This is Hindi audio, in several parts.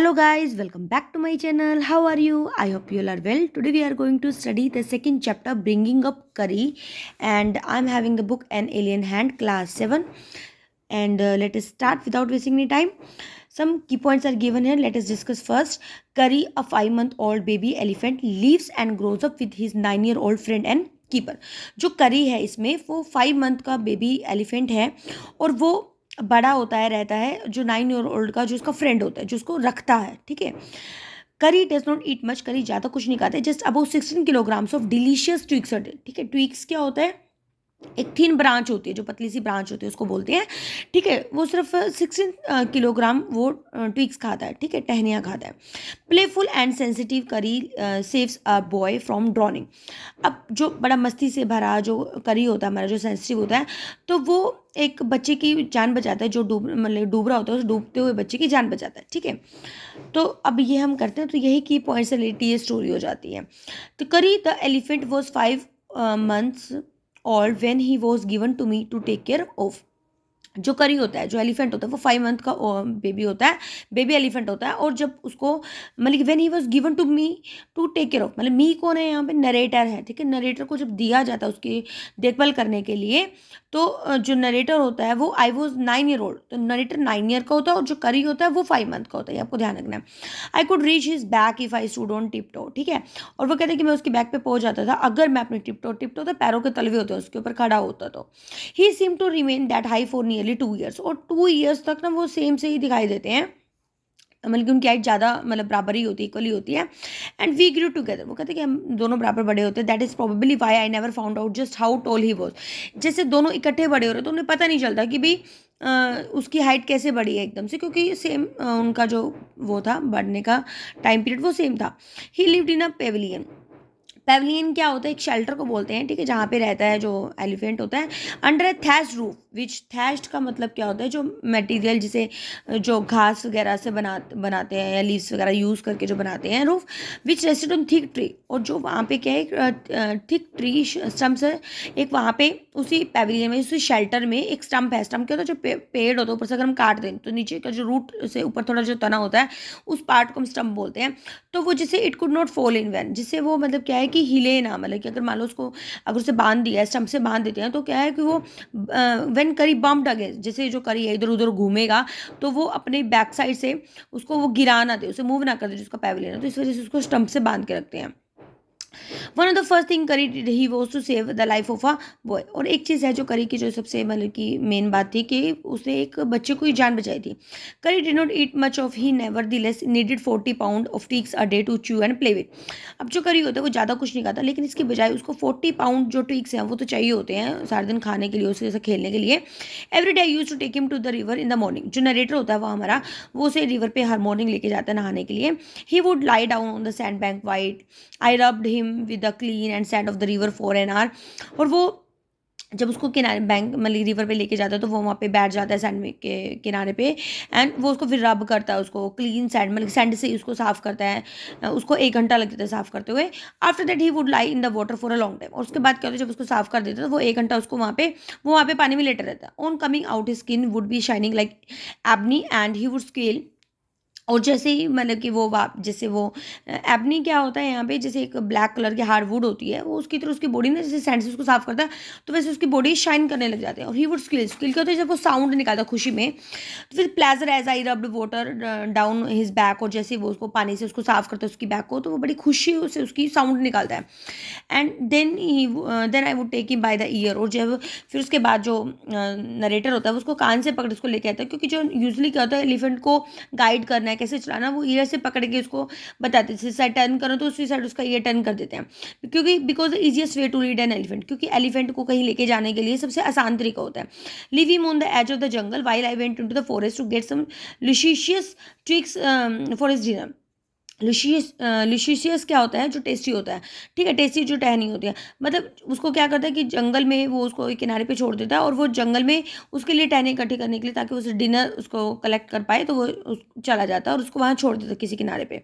Hello guys, welcome back to my channel. How are you? I hope you all are well. Today we are going to study the second chapter, Bringing Up Curry, and I'm having the book An Alien Hand, class 7. And let us start without wasting any time. Some key points are given here. Let us discuss first. Curry, a 5-month-old baby elephant, lives and grows up with his 9-year-old friend and keeper. जो करी है इसमें वो 5 मंथ का बेबी एलिफेंट है और वो बड़ा होता है, रहता है जो 9 ईयर ओल्ड का जो उसका फ्रेंड होता है, जो उसको रखता है. ठीक है. करी डज नॉट ईट मच. करी ज़्यादा कुछ नहीं खाते. Just about 16 kilograms of delicious twigs a day. ठीक है. ट्विक्स क्या होता है? एक थिन ब्रांच होती है, जो पतली सी ब्रांच होती है उसको बोलते हैं. ठीक है. वो सिर्फ 16 किलोग्राम वो ट्विक्स खाता है. ठीक है. टहनियाँ खाता है. प्लेफुल एंड सेंसिटिव करी saves a boy from drowning. अब जो बड़ा मस्ती से भरा जो करी होता है हमारा, जो सेंसिटिव होता है, तो वो एक बच्चे की जान बचाता है. जो डूब रहा होता है, उस डूबते हुए बच्चे की जान बचाता है. ठीक है. तो अब ये हम करते हैं, तो यही की पॉइंट से रिलेटेड ये स्टोरी हो जाती है. तो करी the elephant was 5 months old when he was given to me to take care of. जो करी होता है, जो एलिफेंट होता है, वो 5 मंथ का बेबी होता है, बेबी एलिफेंट होता है. और जब उसको मतलब when he was given to me to take care of, मतलब मी कौन है यहाँ पे? नरेटर है. ठीक है. नरेटर को जब दिया जाता है उसकी देखभाल करने के लिए, तो जो नरेटर होता है वो आई वॉज 9 ईयर ओल्ड. तो नरेटर 9 ईयर का होता है और जो करी होता है वो 5 मंथ का होता है. आपको ध्यान रखना है. I could reach his back if I stood on tip toe. ठीक है. और वो कहते हैं कि मैं उसके बैक पे पहुंच जाता था अगर मैं अपने टिप टो तो पैरों के तलवे होते हैं उसके ऊपर खड़ा होता. तो he seem to remain that high for nearly 2 years. और 2 years तक ना वो सेम से ही दिखाई देते हैं, मतलब कि उनकी हाइट ज़्यादा मतलब बराबर ही होती है, इक्वली होती है. And we grew together. वो कहते हैं कि हम दोनों बराबर बड़े होते हैं. That is probably why I never found out just how tall he was. जैसे दोनों इकट्ठे बड़े हो रहे तो उन्हें पता नहीं चलता कि भाई उसकी हाइट कैसे बढ़ी है एकदम से, क्योंकि सेम उनका जो वो था बढ़ने का टाइम पीरियड वो सेम था. ही lived in a Pavilion. Pavilion क्या होता है? एक शेल्टर को बोलते हैं. ठीक है. जहाँ पे रहता है जो एलिफेंट होता है, अंडर ए थैश्ड रूफ. विच थैश्ड का मतलब क्या होता है? जो मटेरियल जिसे जो घास वगैरह से बनाते हैं या लीव्स वगैरह यूज़ करके जो बनाते हैं roof. Which rested on thick tree. और जो वहाँ पे क्या है, थिक ट्री स्टम्प्स है एक वहाँ पे उसी पेविलियन में, उसी शेल्टर में एक स्टम्प है. स्टम्प क्या होता है? जो पेड़ होता है ऊपर से अगर हम काट दें तो नीचे का जो रूट से ऊपर थोड़ा जो तना होता है उस पार्ट को हम स्टम्प बोलते हैं. तो वो जिसे it could not fall in vain, जिससे वो मतलब क्या है कि हिले ना, मतलब कि अगर मान लो उसको अगर उसे बांध दिया है, स्टम्प से बांध देते हैं, तो क्या है कि वो व्हेन करी बम्प्ड अगेंस्ट, जैसे जो करी है इधर उधर घूमेगा तो वो अपने बैक साइड से उसको वो गिरा ना दे, उसे मूव ना कर दे जिसका पैविलियन है. तो इस वजह से उसको स्टम्प से बांध के रखते हैं. One of the first thing Kari did he was to save the life of a boy. और एक चीज़ है जो करी की जो सबसे मतलब कि मेन बात थी कि उसने एक बच्चे को ही जान बचाई थी. Kari did not eat much of, he नेवर दी लेस नीडेड 40 pound of twigs a day to chew and play with. अब जो करी होता है वो ज़्यादा कुछ नहीं खाता, लेकिन इसकी बजाय उसको 40 pound जो ट्विक्स हैं वो तो चाहिए होते हैं सारे दिन खाने के लिए, उसके जैसे खेलने के लिए. Every day use to take him to the river in the morning. जो नरेटर होता है वो हमारा, वो उसे रिवर पे हर मॉर्निंग लेके जाता है नहाने के लिए. He would lie down on the sand bank white. I rubbed him with the clean and sand of the river for an hour. और वो जब उसको किनारे बैंक मतलब रिवर पे लेके जाता है तो वो वहाँ पे बैठ जाता है सैंड के किनारे पे. एंड वो उसको फिर रब करता है, उसको क्लीन सैंड मतलब सैंड से ही उसको साफ करता है. उसको 1 घंटा लग जाता है साफ करते हुए. After that he would lie in the water for a long time. और उसके बाद क्या होता है, जब उसको साफ कर देता है तो वो 1 घंटा उसको वहाँ पे पानी में लेटा रहता है. On coming out his skin would be shining like ebony and he would scale. और जैसे ही मतलब कि वो जैसे वो एबनी क्या होता है यहाँ पे, जैसे एक ब्लैक कलर की हार्डवुड होती है, वो उसकी तरह उसकी बॉडी ना जैसे सैंड से उसको साफ करता है तो वैसे उसकी बॉडी शाइन करने लग जाते हैं. और ही वुड स्किल. स्किल क्या होता है? जब वो साउंड निकालता है खुशी में, तो फिर pleasure as I rubbed water down his back. और जैसे वो उसको पानी से उसको साफ करता है उसकी बैक को, तो वो बड़ी खुशी से उसकी साउंड निकालता है. And then I would take him by the ear. और जब फिर उसके बाद जो नरेटर होता है उसको कान से पकड़ उसको लेके आता है, क्योंकि जो यूजली क्या होता है एलिफेंट को गाइड करना है कैसे चलाना, वो ईयर से पकड़ के उसको बताते हैं. जैसे साइड टर्न करो तो उसी साइड उसका ईयर टर्न कर देते हैं, क्योंकि because the easiest way to read an elephant, क्योंकि एलिफेंट को कहीं लेके जाने के लिए सबसे आसान तरीका होता है. Live him on the edge of the jungle while I went into the forest to get some luscious twigs for his dinner. Luscious क्या होता है, जो टेस्टी होता है, ठीक है, टेस्टी जो टहनी होती है, मतलब उसको क्या करता है कि जंगल में वो उसको एक किनारे पे छोड़ देता है, और वो जंगल में उसके लिए टहनी इकट्ठी करने के लिए, ताकि उसे डिनर उसको कलेक्ट कर पाए, तो वो चला जाता है और उसको वहाँ छोड़ देता है किसी किनारे पे.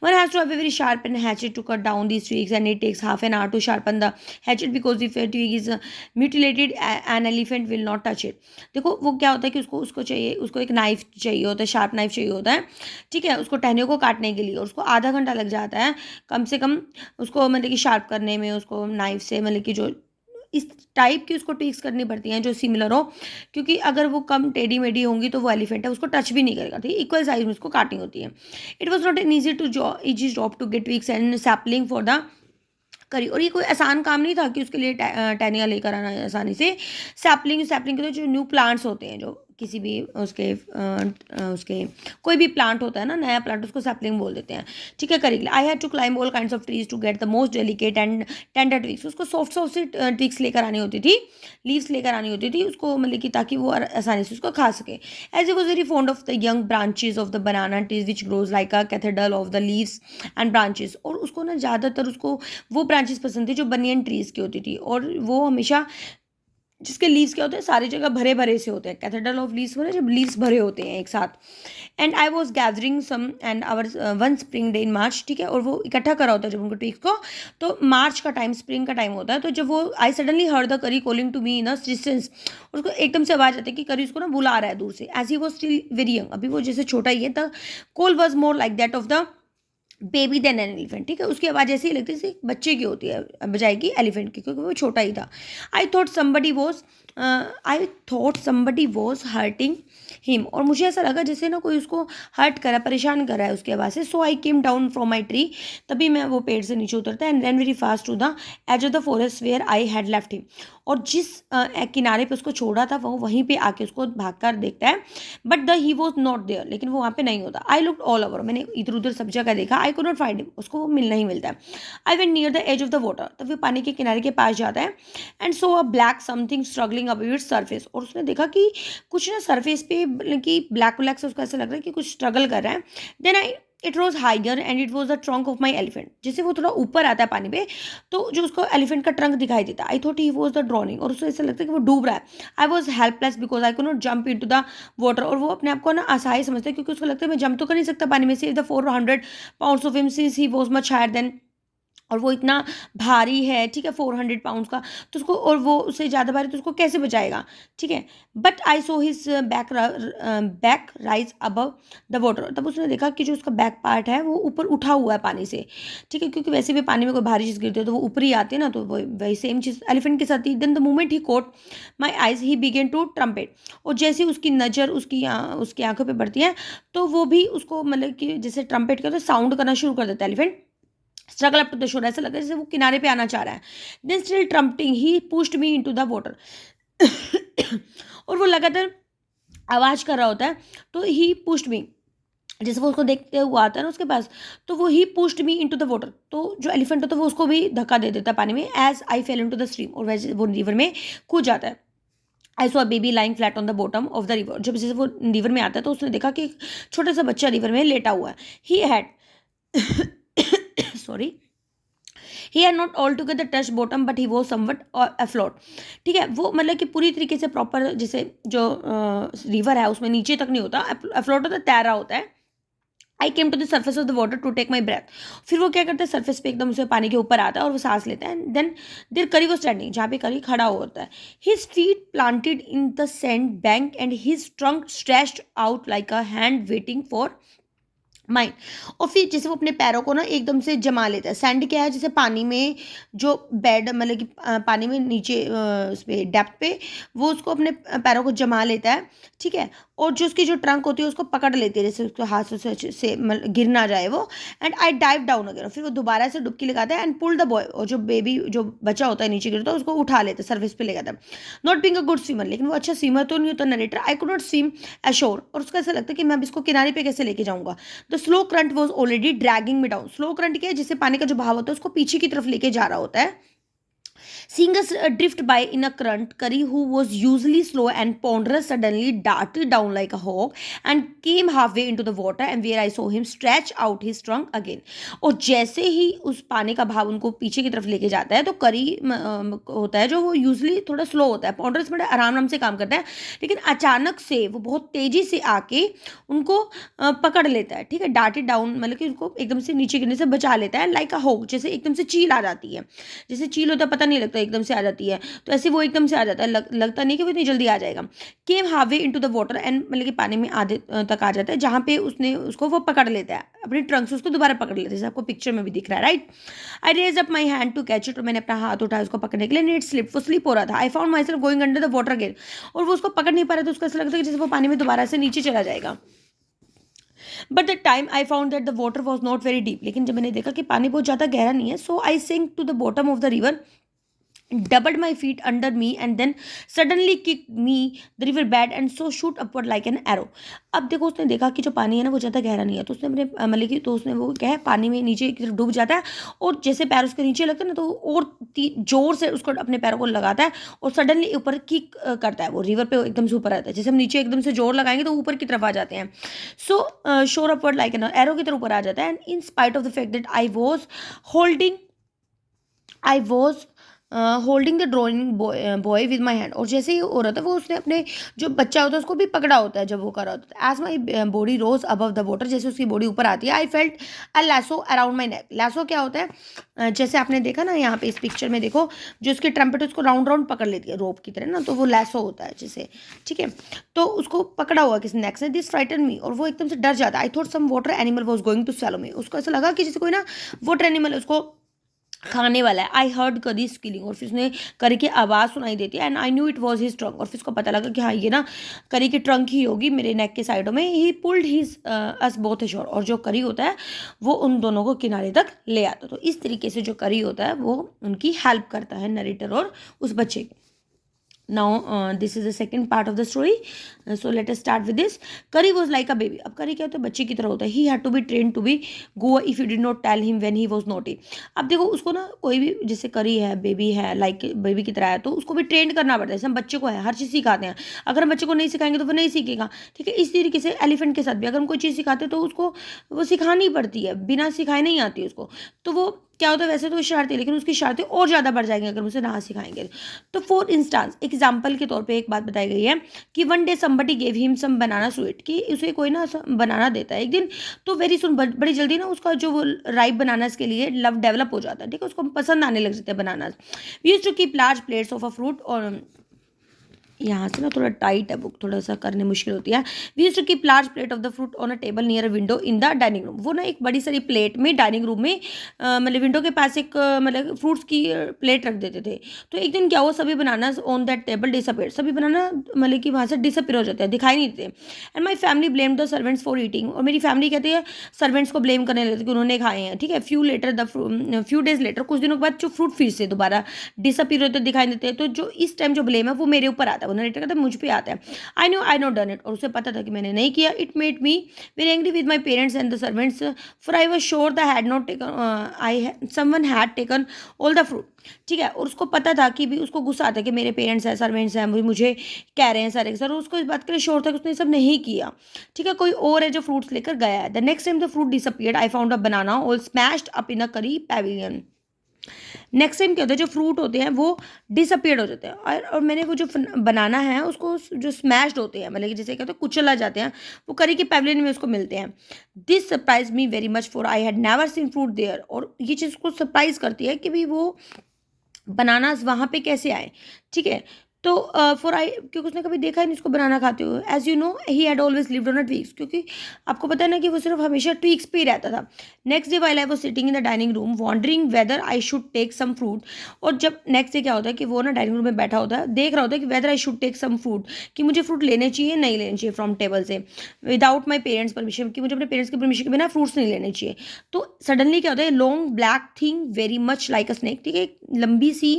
One has to have a very sharp and hatchet to cut down these trees, and it takes half an hour to sharpen the hatchet, because if a tree is mutilated an elephant will not touch it. देखो वो क्या होता है कि उसको उसको चाहिए, उसको एक नाइफ चाहिए होता है, शार्प नाइफ चाहिए होता है, ठीक है, उसको टहनियों को काटने के लिए, और उसको आधा घंटा लग जाता है कम से कम उसको, मतलब कि शार्प करने में, उसको नाइफ से, मतलब कि जो इस टाइप की उसको ट्विक्स करनी पड़ती हैं जो सिमिलर हो, क्योंकि अगर वो कम टेढ़ी मेढ़ी होंगी तो वो एलिफेंट है उसको टच भी नहीं करेगा, ठीक है, इक्वल साइज में उसको काटनी होती है. It was not an easy job to get twigs and sapling for the Kari, और ये कोई आसान काम नहीं था कि उसके लिए टहनियाँ लेकर आना आसानी से. सैपलिंग सैपलिंग के तो जो न्यू प्लांट्स होते हैं, जो किसी भी उसके कोई भी प्लांट होता है ना, नया प्लांट, उसको सैपलिंग बोल देते हैं, ठीक है, Kari. I had to climb all kinds of trees to get the most delicate and tender twigs. उसको सॉफ्ट सॉफ्ट सी ट्विक्स लेकर आनी होती थी, लीव्स लेकर आनी होती थी उसको, मतलब कि ताकि वो आसानी से उसको खा सके. As it was very fond of the young branches of the banana trees which grows like a cathedral of the leaves and branches. और उसको ना ज़्यादातर उसको वो ब्रांचेस पसंद थी जो बनियन ट्रीज की होती थी, और वो हमेशा जिसके लीव्स क्या होते हैं, सारी जगह भरे भरे से होते हैं, कैथेड्रल ऑफ लीव्स होते हैं जब लीव्स भरे होते हैं एक साथ. And I was gathering some and our one spring day in March, ठीक है, और वो इकट्ठा करा होता है जब उनको ट्विक्स को, तो मार्च का टाइम, स्प्रिंग का टाइम होता है, तो जब वो I suddenly heard the Kari calling to me in a distance, उसको एकदम से आवाज आती है कि करी उसको ना बुला रहा है दूर से. As he was still very young, अभी वो जैसे छोटा ही है, the call was more like that of the baby than an elephant, ठीक है, उसकी आवाज़ ऐसी ही लगती है जैसे बच्चे की होती है बजाय की एलिफेंट की, क्योंकि वो छोटा ही था. I thought somebody was hurting him, और मुझे ऐसा लगा जैसे ना कोई उसको हर्ट करा, परेशान कर रहा है उसकी आवाज़ से. So I came down from my tree, तभी मैं वो पेड़ से नीचे उतरता and run very fast to the edge of the forest where I had left him. और जिस किनारे पे उसको छोड़ा था वो वहीं पे आके उसको भाग कर देखता है, but the he was not there, लेकिन वो वहाँ पे नहीं होता. आई लुक्ड ऑल ओवर, मैंने इधर उधर सब जगह देखा, I could not find him, उसको वो मिलना ही मिलता है. I went near the edge of the water, तब वो पानी के किनारे के पास जाता है, and saw a black something struggling up its surface, और उसने देखा कि कुछ ना सरफेस पे कि ब्लैक ब्लैक से उसको ऐसा लग रहा है कि कुछ स्ट्रगल कर रहा है. Then I it was higher and it was the trunk of my elephant. जैसे वो थोड़ा ऊपर आता है पानी पे, तो जो उसको एलिफेंट का ट्रंक दिखाई देता है. I thought he was the drowning, और उसको ऐसा लगता है कि वो डूब रहा है. I was helpless because I could not jump into the water, और वो अपने आप को ना असहाय समझता है क्योंकि उसको लगता है मैं जंप तो कर नहीं सकता पानी में से. The 400 pounds of him since he was much higher than, और वो इतना भारी है, ठीक है, 400 pounds का, तो उसको, और वो उससे ज़्यादा भारी, तो उसको कैसे बचाएगा, ठीक है. But I so his back rise above the water, तब उसने देखा कि जो उसका बैक पार्ट है वो ऊपर उठा हुआ है पानी से, ठीक है, क्योंकि वैसे भी पानी में कोई भारी चीज़ गिरती है तो वो ऊपर ही आती है ना, तो वो वही सेम चीज़ एलिफेंट के साथ ही. Then the moment he caught my eyes he began to trumpet, और जैसे उसकी नज़र उसकी आंखों पर बढ़ती है, तो वो भी उसको, मतलब कि जैसे ट्रम्पेट करते साउंड करना शुरू कर देता है elephant. Struggle up to the shore, ऐसा लग रहा है जैसे वो किनारे पे आना चाह रहा है. Then still trumpeting he pushed me into the water, और वो लगातार आवाज कर रहा होता है, तो ही पुश्ड मी, जैसे वो उसको देखते हुए आता है ना उसके पास, तो वो he pushed me into the water, तो जो एलिफेंट होता है वो उसको भी धक्का दे देता है पानी में. As I fell into the stream, और वैसे वो रिवर में कूद जाता है. I saw baby lying flat on the bottom of the river, जब जैसे वो रिवर में आता है तो उसने देखा कि एक छोटा सा बच्चा रिवर में लेटा हुआ है. He had sorry, he had not all together touch bottom but he was somewhat afloat, ठीक है, वो मतलब कि पूरी तरीके से प्रॉपर, जैसे जो रिवर है उसमें नीचे तक नहीं होता, अफ्लोट होता है, तैरा होता है. I came to the surface of the water to take my breath, फिर वो क्या करता है, सर्फेस पे एकदम से पानी के ऊपर आता है और वो सांस लेता है. देन देर करी वो स्टैंडिंग, जहाँ पे करी खड़ा होता है. His feet planted in the sand bank and his trunk stretched out like a hand waiting for mind. और फिर जैसे वो अपने पैरों को ना एकदम से जमा लेता है. सैंड क्या है, जैसे पानी में जो बेड, मतलब कि पानी में नीचे उस पर डेप्थ पे वो उसको अपने पैरों को जमा लेता है, ठीक है, और जो उसकी जो ट्रंक होती है उसको पकड़ लेती है, जैसे उसके हाथ से मतलब गिर ना जाए वो. And I dive down again, फिर वो दोबारा से डुबकी लगाता है एंड पुल द बॉय, और जो बेबी जो बचा होता है नीचे गिरता है उसको उठा लेता है, सर्फेस पे ले जाता है. Not being a good swimmer, लेकिन वो अच्छा स्विमर तो नहीं होता narrator. I could not swim assure, और उसको ऐसा लगता है कि मैं अब इसको किनारे पे कैसे लेके जाऊंगा. The slow current was already dragging me down. Slow current क्या है, जिससे पानी का जो बहाव होता है उसको पीछे की तरफ लेके जा रहा होता है. Seeing us drift by in a current, Curry, who was usually slow and ponderous, suddenly darted down like a hawk and came halfway into the water, and where I saw him stretch out his trunk again. और जैसे ही उस पानी का भाव उनको पीछे की तरफ लेके जाता है, तो करी होता है जो वो यूजली थोड़ा स्लो होता है, पॉन्डरस में आराम आराम से काम करता है, लेकिन अचानक से वो बहुत तेजी से आके उनको पकड़ लेता है, ठीक है, डार्टेड डाउन मतलब कि उनको एकदम से नीचे गिरने से बचा लेता है, लाइक अ हॉक, जैसे एकदम से चील आ जाती है, जैसे चील होता है पता नहीं लगता एकदम से आ जाती है, तो ऐसे वो एकदम से आ जाता है, लगता नहीं कि वो इतनी जल्दी आ जाएगा। केम हावे इनटू द वाटर एंड मतलब कि पानी में आधे तक आ जाता है, जहाँ पे उसने उसको वो पकड़ लेता है अपने ट्रंक से, उसको दोबारा पकड़ लेता है, जैसे आपको पिक्चर में भी दिख रहा है, right. I raise up my hand to catch it, और मैंने अपना हाथ उठाया उसको पकड़ने के लिए, नेट स्लिप, वो स्लिप हो रहा था। I found my self going under the water again, और वो उसको पकड़ नहीं पा रहा था, उसको ऐसा लगता है कि जैसे वो पानी में दोबारा से नीचे चला जाएगा। But the time I found that the water was not very deep, लेकिन जब मैंने देखा कि पानी बहुत ज़्यादा गहरा नहीं है, so I sink to the bottom of the river, doubled my feet under me and then suddenly kicked me the river bed and so shoot upward like an arrow। अब देखो उसने देखा कि जो पानी है ना वो ज़्यादा गहरा नहीं है, तो उसने अपने मतलब कि तो उसने वो क्या है पानी में नीचे की तरफ डूब जाता है, और जैसे पैर उसके नीचे लगता है ना तो और जोर से उसको अपने पैरों को लगाता है और सडनली ऊपर किक करता है, वो रिवर पे एकदम से ऊपर आता है, जैसे हम नीचे एकदम से जोर लगाएंगे तो ऊपर की तरफ आ जाते हैं। सो शोर अपवर्ड लाइक एन एरो की तरफ ऊपर आ जाता है, and in spite of the fact that holding I was holding the drawing boy with my hand, और जैसे ही हो रहा था वो उसने अपने जो बच्चा होता है उसको भी पकड़ा होता है जब वो कर रहा होता है। As my body rose above the water, जैसे उसकी बॉडी ऊपर आती है, I felt a lasso around my neck. Lasso क्या होता है, जैसे आपने देखा ना यहाँ पे इस पिक्चर में देखो, जो उसकी ट्रम्पेट उसको राउंड राउंड पकड़ लेती है रोप की तरह ना, तो वो लैसो होता है जैसे, ठीक है, तो उसको पकड़ा हुआ किसी नेक से। दिस फ्राइटन मी, और वो एकदम से डर जाता है। I thought some water animal was going to swallow me, उसको ऐसा लगा कि जैसे कोई ना वाटर एनिमल उसको खाने वाला है। आई हर्ड करी स्किलिंग, और फिर उसने करी की आवाज़ सुनाई देती है, and I knew it was his trunk, और फिर उसको पता लगा कि हाँ ये ना करी की ट्रंक ही होगी मेरे नेक के साइडों में। ही पुल्ड हिज अस बोथ अशोर, और जो करी होता है वो उन दोनों को किनारे तक ले आता। तो इस तरीके से जो करी होता है वो उनकी हेल्प करता है, नरेटर और उस बच्चे की। Now this is the second part of the story, so let us start with this। Curry was like a baby। अब करी क्या होता है, बच्चे की तरह होता है। He had to be trained to be Goa if you did not tell him when he was naughty। अब देखो उसको ना कोई भी, जैसे करी है बेबी है, लाइक बेबी की तरह है, तो उसको भी ट्रेन करना पड़ता है, जैसे हम बच्चे को है हर चीज़ सिखाते हैं, अगर हम बच्चे को नहीं सिखाएंगे तो वो नहीं सीखेगा, ठीक है। इस तरीके से एलिफेंट के साथ भी अगर हम कोई चीज़ सिखाते हैं तो उसको वो सिखानी पड़ती है, बिना सिखाए नहीं आती उसको, तो वो क्या होता है, वैसे तो शरारती है लेकिन उसकी शरारतें और ज़्यादा बढ़ जाएंगी अगर उसे ना सिखाएंगे। तो फॉर इंस्टांस एग्जाम्पल के तौर पे एक बात बताई गई है कि one day somebody gave him some banana sweet, कि उसे कोई ना बनाना देता है एक दिन, तो वेरी सुन बड़ी जल्दी ना उसका जो वो राइप बनानास के लिए लव डेवलप हो जाता है, ठीक है, उसको पसंद आने लग जाते हैं bananas. We used to keep large plates of a fruit, और यहाँ से ना थोड़ा टाइट है बुक, थोड़ा सा करने मुश्किल होती है। We used to keep large plate of the fruit on a table near a window in the dining room. वो ना एक बड़ी सारी प्लेट में डाइनिंग रूम में मतलब विंडो के पास एक मतलब फ्रूट्स की प्लेट रख देते थे। तो एक दिन क्या हुआ, सभी बनाना ऑन दैट टेबल डिसअपियर, सभी बनाना मतलब कि वहाँ से डिसअपियर हो जाते हैं, दिखाई नहीं देते। And my family blame the servants for eating, और मेरी फैमिली कहती है सर्वेंट्स को ब्लेम करने लगती है कि उन्होंने खाए हैं, ठीक है। फ्यू डेज लेटर, कुछ दिनों के बाद जो फ्रूट फिर से दोबारा डिसअपियर होते दिखाई देते हैं, तो जो इस टाइम जो ब्लेम है वो मेरे ऊपर आता है, वो नरेटर कहता है मुझ पे आता है। आई नो डन इट, और उसे पता था कि मैंने नहीं किया। It made me very angry with my parents and the servants, for I was sure the had not taken someone had taken all the fruit, ठीक है। और उसको पता था कि भी उसको गुस्सा आता है कि मेरे पेरेंट्स हैं, सर्वेंट्स हैं, मुझे कह रहे हैं सारे के सर, उसको इस बात के लिए श्योर था कि उसने सब नहीं किया, ठीक है, कोई और है जो फ्रूट्स लेकर गया है। The next time the fruit disappeared I found a banana all smashed up in a curry pavilion. Next time क्या होता है, जो फ्रूट होते हैं वो डिसअपियर्ड हो जाते हैं, और मैंने वो जो बनाना है उसको जो स्मैश्ड होते हैं मतलब कि जैसे कहते हैं कुचला जाते हैं, वो करी के पैवलियन में उसको मिलते हैं। This surprise me very much for I had never seen fruit there, और ये चीज़ को सरप्राइज करती है कि भाई वो बनानास वहाँ पे कैसे आए, ठीक है। तो फॉर आई, क्योंकि उसने कभी देखा ही नहीं उसको बनाना खाते हुए। As you know he had always lived on a twigs, क्योंकि आपको पता है ना कि वो सिर्फ हमेशा ट्वीक्स पे ही रहता था। Next day while I was sitting in the dining room wondering whether I should take some fruit, और जब नेक्स्ट डे क्या होता है कि वो ना डाइनिंग रूम में बैठा होता है, देख रहा होता है कि whether I should take some fruit, कि मुझे फ्रूट लेने चाहिए नहीं लेने चाहिए फ्रॉम टेबल से, विदाउट माई पेरेंट्स परमिशन, कि मुझे अपने पेरेंट्स की परमिशन के बिना फ्रूट्स नहीं लेने चाहिए। तो सडनली क्या होता है, long black thing very much like अ स्नेक, ठीक है, एक लंबी सी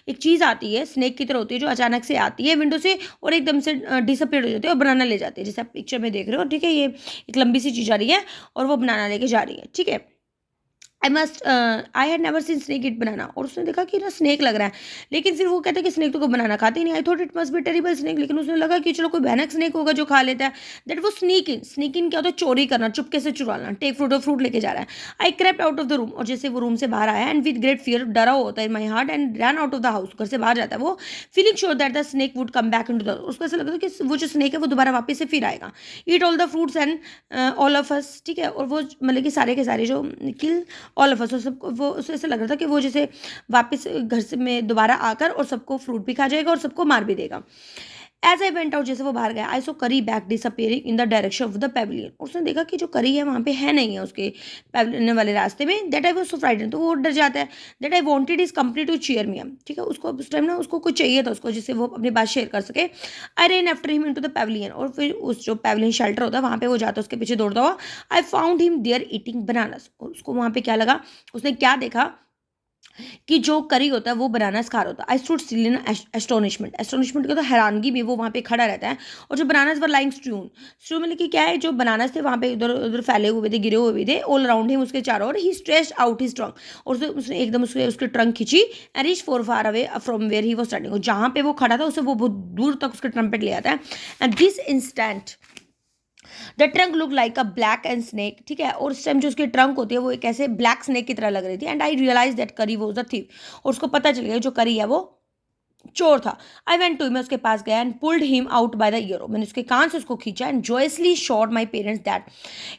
एक चीज़ आती है स्नेक की तरह होती है, जो अचानक से आती है विंडो से और एकदम से डिसअपियर हो जाती है और बनाना ले जाती है, जैसे आप पिक्चर में देख रहे हो, ठीक है। ये एक लंबी सी चीज़ आ रही है और वो बनाना लेके जा रही है, ठीक है। I had never seen snake eat banana, और उसने देखा कि ना स्नेक लग रहा है, लेकिन फिर वो कहता है कि स्नेक तो कोई बनाना खाते ही नहीं, I thought it must be terrible snake, लेकिन उसने लगा कि चलो कोई भयानक स्नेक होगा जो खा लेता है। दैट वो स्नीक इन क्या होता है, चोरी करना, चुपके से चुराना, टेक फ्रूट लेके जा रहा है। I crept out of the room, और जैसे वो रूम से बाहर आया एंड विद ग्रेट फियर, डरा होता है in my heart, and run out of the house, घर से बाहर जाता है वो, feeling sure that the snake would come back into the, उसको ऐसा लगता है कि वो जो स्नेक है वो दोबारा वापस से फिर आएगा, eat all the fruits and all of us, ठीक है, और वो मतलब कि सारे के सारे जो किल ऑल ऑफ अस, और सबको वो उसे ऐसा लग रहा था कि वो जैसे वापस घर से में दोबारा आकर और सबको फ्रूट भी खा जाएगा और सबको मार भी देगा। एज आई वेंट आउट, जैसे वो बाहर गया, आई सो करी back disappearing in the direction of the Pavilion, उसने देखा कि जो करी है वहाँ पे है नहीं है उसके पेविलियन वाले रास्ते में। That I was so frightened, तो वो डर जाता है। That I wanted his company to cheer me up, ठीक है, उसको उस टाइम ना उसको कुछ चाहिए था उसको, जिससे वो अपनी बात शेयर कर सके। I ran after him into the pavilion, और फिर उस जो पेविलियन शेल्टर होता है वहाँ पे वो जाता है उसके पीछे दौड़ता हुआ। I found him there eating bananas, उसको वहाँ पे क्या लगा, उसने क्या देखा कि जो करी होता है वो बनानास खा रहा होता है। I stood still in astonishment, astonishment का तो हैरानगी में वो वहाँ पे खड़ा रहता है। और जो बनानास वर लाइंग स्ट्रू मतलब कि क्या है, जो बनानास थे वहाँ पे इधर उधर फैले हुए थे, गिरे हुए भी थे, ऑल अराउंड हिम, उसके चारों ओर। He stretched out his trunk, और उसने एकदम उसके ट्रंक खींची, and reach for far away from where he was standing, और जहाँ पे वो खड़ा था उसे वो बहुत दूर तक उसके ट्रम्पेट ले आता है। And this instant the trunk look like a black and snake, ठीक है, और उस टाइम जो उसकी ट्रंक होती है वो एक ऐसे ब्लैक स्नेक की तरह लग रही थी। एंड आई रियलाइज दैट करी वॉज अ थीफ, और उसको पता चल गया जो करी है वो चोर था। आई वेंट टू, मैं उसके पास गया and pulled him out by the year, मैंने उसके कान से उसको खींचा and joyously short my parents that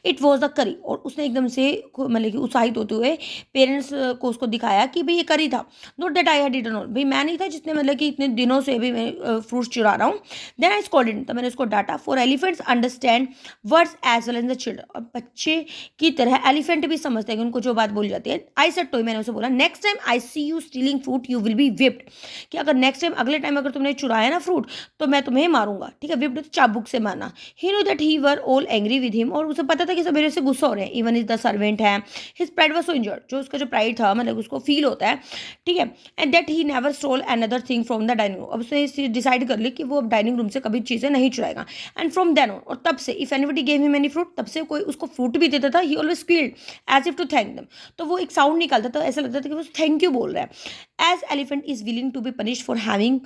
it was the Kari, और उसने एकदम से मतलब कि उत्साहित होते हुए पेरेंट्स को उसको दिखाया कि भाई ये करी था। Note that I had eaten all, भाई मैं नहीं था जिसने मतलब कि इतने दिनों से भी मैं फ्रूट्स चुरा रहा हूँ। देन आई स्कॉल्डेड, तो मैंने उसको डांटा। For elephants understand words as well as the children, और बच्चे की तरह एलिफेंट भी समझते हैं कि उनको जो बात बोली जाती है। आई सेड टू, मैंने उसे बोला, next time I see you stealing fruit you will be whipped, कि अगर नेक्स्ट टाइम अगले टाइम अगर तुमने चुराया ना फ्रूट तो मैं तुम्हें मारूंगा, ठीक है, विप्ड चाबुक से मारना। He know that he were all angry with him, और उसे पता था कि सब मेरे से गुस्सा हो रहे हैं। इवन इज द सर्वेंट है, his pride was so injured, जो उसका जो प्राइड था मतलब उसको फील होता है, ठीक है। And that he never stole another thing from the dining room, अब उसने डिसाइड कर ली कि वो अब डाइनिंग रूम से कभी चीज़ें नहीं चुराएगा। एंड फ्रॉम देन ऑन, और तब से if anybody gave him any fruit, तब से कोई उसको फ्रूट भी देता था, he always squealed as if to thank them, तो वो एक साउंड निकालता था, ऐसा लगता था कि वो थैंक यू बोल रहा है। As elephant is willing to be punish for having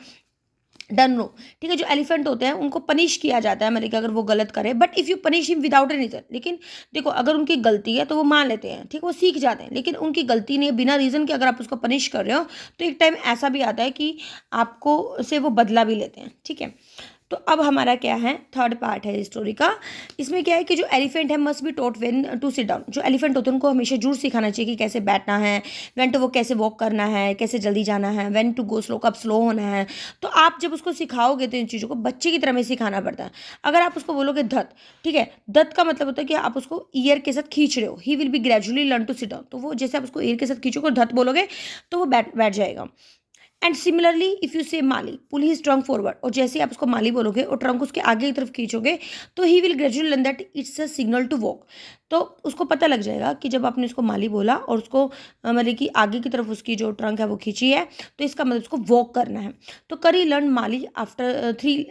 done रो, ठीक है, जो एलिफेंट होते हैं उनको पनिश किया जाता है मतलब कि अगर वो गलत करे, but if you punish him without a reason, लेकिन देखो अगर उनकी गलती है तो वो मान लेते हैं, ठीक है, वो सीख जाते हैं, लेकिन उनकी गलती नहीं है बिना रीज़न के अगर आप उसको पनिश कर रहे हो तो एक टाइम ऐसा भी आता है कि आपको से वो बदला भी लेते हैं, ठीक है। तो अब हमारा क्या है, थर्ड पार्ट है स्टोरी का। इसमें क्या है कि जो एलिफेंट है must be taught when to sit down, जो एलिफेंट होते हैं उनको हमेशा जरूर सिखाना चाहिए कि कैसे बैठना है, व्हेन टू वो कैसे वॉक करना है, कैसे जल्दी जाना है, व्हेन टू गो स्लो, कब स्लो होना है। तो आप जब उसको सिखाओगे तो इन चीज़ों को बच्चे की तरह में सिखाना पड़ता है। अगर आप उसको बोलोगे धत, ठीक है, धत का मतलब होता है कि आप उसको ईयर के साथ खींच रहे हो, he will be gradually learn to sit down, तो वो जैसे आप उसको ईयर के साथ खींचोगे और धत बोलोगे तो वो बैठ बैठ जाएगा। एंड सिमिलरली इफ़ यू से माली पुल हिज ट्रंक फॉरवर्ड, और जैसे आप उसको माली बोलोगे और ट्रंक उसके आगे की तरफ खींचोगे तो he will gradually learn that it's a signal to walk, तो उसको पता लग जाएगा कि जब आपने उसको माली बोला और उसको मतलब कि आगे की तरफ उसकी जो ट्रंक है वो खींची है तो इसका मतलब उसको वॉक करना है। तो करी लर्न माली आफ्टर 3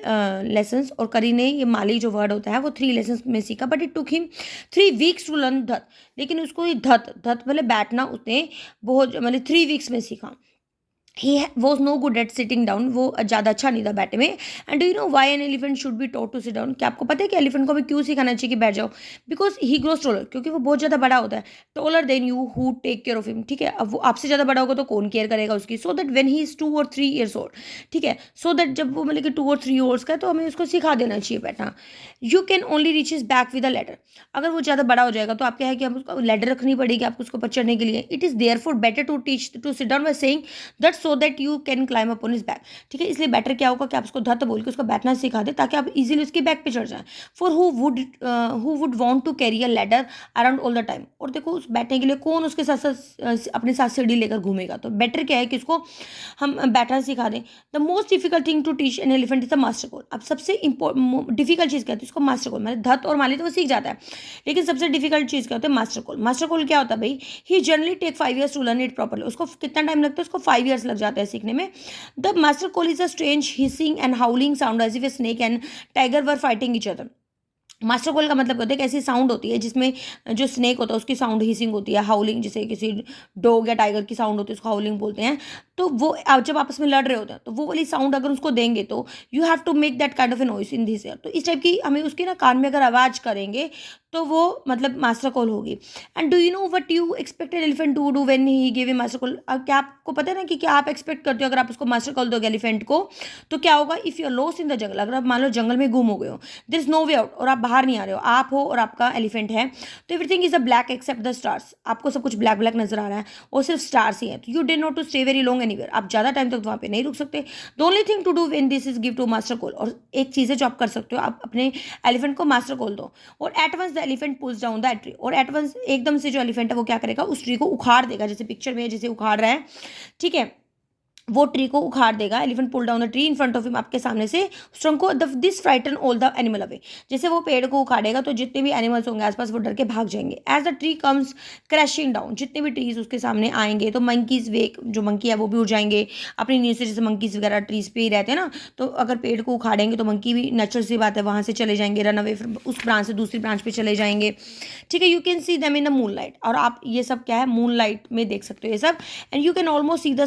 लेसन्स, और करी ने ये माली जो वर्ड होता है वो 3 लेसन्स में सीखा, but it took him 3 weeks to learn that, लेकिन उसको ये धत धत मतलब बैठना उसने बहुत मतलब 3 वीक्स में सीखा। He was no good at sitting down, वो ज़्यादा अच्छा नहीं था बैठे में। And do you know why an elephant should be taught to sit down, क्या आपको पता है कि एलिफेंट को भी क्यों सिखाना चाहिए कि बैठ जाओ? बिकॉज ही ग्रोस टोलर, क्योंकि वो बहुत ज़्यादा बड़ा होता है, taller than you who take care of him, ठीक है, अब वो आपसे ज़्यादा बड़ा होगा तो कौन केयर करेगा उसकी। So that when he is 2 और 3 years ओल्ड, ठीक है, सो दैट जब वो मतलब कि 2 और 3 years का है तो हमें उसको सिखा देना चाहिए बैठना। You can only reach is back with a ladder, अगर वो ज़्यादा बड़ा हो जाएगा तो आप क्या है कि हम उसको लेडर रखनी पड़ेगी आपको उसको पर चढ़ने के लिए। It is therefore better to teach to sit down by saying that so that you can climb upon his back, ठीक है, इसलिए बेटर क्या होगा कि आप उसको धत बोल के उसको बैठना सिखा दे ताकि आप इजीली उसके बैक पे चढ़ जाएं। For who would want to carry a ladder around all the time, और देखो उस बैठने के लिए कौन उसके साथ साथ अपने साथ सीढ़ी लेकर घूमेगा, तो बेटर क्या है कि उसको हम बैठना सिखा दें। The most difficult thing to teach an elephant is the master call, अब सबसे डिफिकल्ट चीज़ क्या होती है उसको मास्टर कोल, मतलब धत और माली तो वो सीख जाता है, लेकिन सबसे डिफिकल्ट चीज़ क्या होता है मास्टर कोल। मास्टर कोल क्या होता है भाई, he generally take 5 years to learn it properly, उसको कितना टाइम लगता है, उसको 5 years लग जाता है सीखने में। The master call is a strange hissing and howling sound as if a snake and tiger were fighting each other. Master call का मतलब होता है कि ऐसी साउंड होती है जिसमें जो स्नेक होता है उसकी साउंड हिसिंग होती है, हाउलिंग, जैसे किसी डॉग या टाइगर की साउंड होती है उसको हाउलिंग बोलते हैं। तो वो जब आपस में लड़ रहे होते हैं तो वो वाली साउंड अगर उसको देंगे तो you have to make that kind of a noise in this ear. तो इस टाइप की हमें उसके ना कान में अगर आवाज़ करेंगे तो वो मतलब मास्टर कॉल होगी। And do you know what you expect an elephant to do when he give a master call? क्या आपको पता है ना कि क्या आप एक्सपेक्ट करते हो अगर आप उसको मास्टर कॉल दोगे एलिफेंट को तो क्या होगा? If you are lost in the jungle, अगर आप मान लो जंगल में गुम हो गए हो, there is no way out, और आप बाहर नहीं आ रहे हो, आप हो और आपका एलिफेंट है, तो everything is a black except the stars, आपको सब कुछ ब्लैक ब्लैक नजर आ रहा है और सिर्फ स्टार्स ही है, तो you dare not to stay very long anywhere, आप ज़्यादा टाइम तक वहाँ पे नहीं रुक सकते। The only thing to do in this is give to master call. और एक चीज़ है जो आप कर सकते हो, आप अपने एलिफेंट को मास्टर कॉल दो और at once the elephant pulls down the tree, और एट वंस एकदम से जो एलिफेंट है वो क्या करेगा, उस ट्री को उखाड़ देगा, जैसे पिक्चर में जैसे उखाड़ रहा है, ठीक है, वो ट्री को उखाड़ देगा। Elephant pull down the tree in front of him, आपके सामने से स्ट्रंग को this frighten all the animal away, जैसे वो पेड़ को उखाड़ेगा तो जितने भी एनिमल्स होंगे आसपास वो डर के भाग जाएंगे। As the tree comes crashing down, जितने भी ट्रीज उसके सामने आएंगे तो मंकीज वेक, जो मंकी है वो भी उड़ जाएंगे अपनी नींद से, जैसे मंकीज वगैरह ट्रीज पे ही रहते हैं ना, तो अगर पेड़ को उखाड़ेंगे तो मंकी भी नेचुरल सी बात है वहाँ से चले जाएंगे, रन अवे, फिर उस ब्रांच से दूसरी ब्रांच पे चले जाएंगे, ठीक है। You can see them in the moon light, और आप ये सब क्या है, मून लाइट में देख सकते हो ये सब। And you can almost see the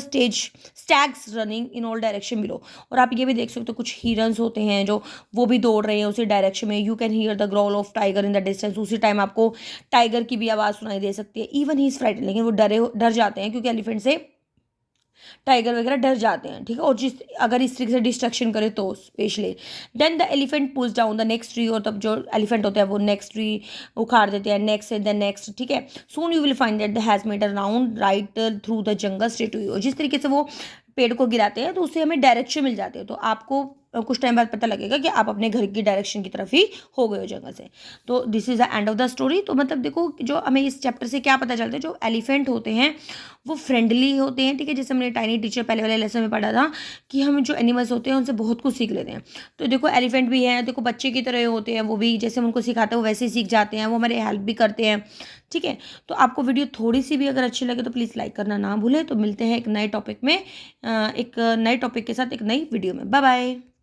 stags running in all direction below, और आप ये भी देख सकते हो कुछ हिरन्स होते हैं जो वो भी दौड़ रहे हैं उसी डायरेक्शन में। You can hear the growl of tiger in the distance, उसी टाइम आपको टाइगर की भी आवाज़ सुनाई दे सकती है। इवन ही इज फ्राइटन, लेकिन वो डर जाते हैं क्योंकि एलिफेंट से टाइगर वगैरह डर जाते हैं, ठीक है, और जिस अगर इस तरीके से डिस्ट्रक्शन करे तो specially. Then the elephant pulls down the next tree, और तब जो एलिफेंट होता है वो नेक्स्ट ट्री उखाड़ देते हैं, नेक्स्ट एंड द नेक्स्ट, ठीक है। Soon you will find that the has made a round right through the jungle straight to you, जिस तरीके से वो पेड़ को गिराते हैं तो उससे हमें डायरेक्शन मिल जाती है, तो आपको कुछ टाइम बाद पता लगेगा कि आप अपने घर की डायरेक्शन की तरफ ही हो गए हो जगह से। तो this is the end of the story. तो मतलब देखो जो हमें इस चैप्टर से क्या पता चलता है, जो एलिफेंट होते हैं वो फ्रेंडली होते हैं, ठीक है, जैसे हमने टाइनी टीचर पहले वाले लेसन में पढ़ा था कि हम जो एनिमल्स होते हैं उनसे बहुत कुछ सीख लेते हैं। तो देखो एलिफेंट भी है, देखो बच्चे की तरह होते हैं वो भी, जैसे हम उनको सिखाते हैं वो वैसे ही सीख जाते हैं, वो हमारे हेल्प भी करते हैं, ठीक है। तो आपको वीडियो थोड़ी सी भी अगर अच्छी लगे तो प्लीज़ लाइक करना ना भूलें। तो मिलते हैं एक नए टॉपिक में, एक नए टॉपिक के साथ एक नई वीडियो में। Bye bye.